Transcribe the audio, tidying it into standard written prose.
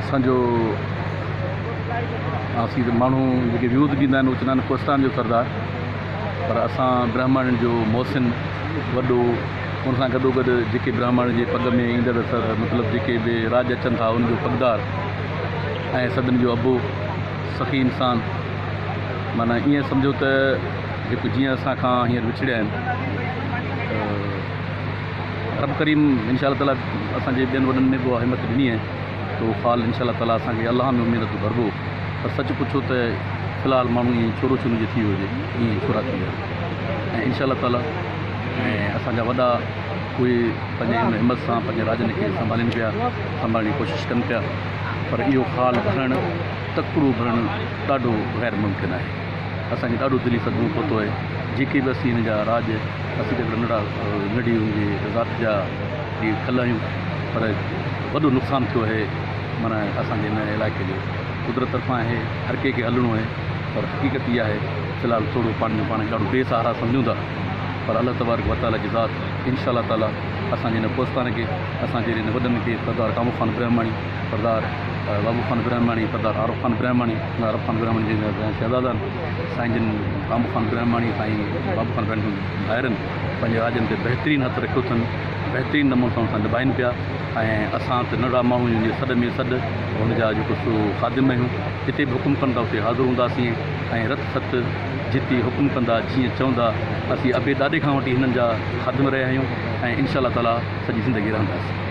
असांजो असीं माण्हू जेके विरोध ॾींदा आहिनि उहे चवंदा आहिनि कोस्तान जो सरदार, पर असां ब्राह्मण जो मोहसिन वॾो, उन सां गॾोगॾु जेके ब्राह्मण जे पग में ईंदड़ मतिलबु जेके बि राज अचनि था उनजो पगदार ऐं सभिनी जो अबो सखी इंसान। माना ईअं सम्झो त जेको जीअं असां खां हींअर विछड़िया आहिनि, रब करीम इंशा ताला असांजे ॿियनि वॾनि में बि हिमत ॾिनी आहे, त उहो फाल इंशा ताला असांखे अलाह में उमेद थो भरबो। पर सच पुछो त फ़िलहालु माण्हू ईअं छोरो छुन जे थी वियो हुजे, ईअं छोरा थी विया ऐं इंशा ताला ऐं असांजा वॾा उहे पंहिंजे हिन हिमत सां पंहिंजे राजनि खे संभालीनि पिया, संभालण जी कोशिशि कनि पिया। पर इहो ख़ाल भरणु, तकिड़ो भरणु ॾाढो ग़ैर मुमकिन आहे। असांखे ॾाढो दिली सदमो पहुतो आहे। जेके बि असीं हिन जा राज असीं त नंढी हुनजी ज़ात जा खल आहियूं, पर वॾो नुक़सानु थियो आहे माना असांजे हिन इलाइक़े जो। कुदरत तरफ़ां आहे, हर कंहिंखे हलणो आहे, पर हक़ीक़त इहा आहे फ़िलहालु थोरो पाण जो पाण ॾाढो बेसहारा सम्झूं था। पर अलाह तबारक व तआला जी ज़ात इंशा ताला असांजे हिन पोस्तान खे, असांजे हिन वॾनि खे, सरदार कामू ख़ान ब्रह्माणी, सरदार बाबू ख़ान ब्रह्माणी, सरदार आरिफ़ ख़ान ब्रह्माणी, आरिफ़ ख़ान ब्रह्माणी जे शहज़ादा साईं जिन कामू ख़ान ब्रह्माणी, साईं बाबू ख़ान ब्रह्माणी ॿाहिरनि पंहिंजे राजनि ते बहितरीनु हथु रखियो अथनि, बहितरीनु नमूने सां निभाइनि पिया। ऐं असां त नंढा माण्हू जे सॾ में सॾ हुनजा जेको सो ख़ादिम आहियूं, जिते बि हुकुम कंदा उते हाज़िर हूंदासीं ऐं रत सत जिते हुकुम कंदा जीअं चवंदा असीं अबे ॾाॾे खां वठी हिननि जा ख़ादिम रहिया आहियूं ऐं इंशा ताला सॼी ज़िंदगी रहंदासीं।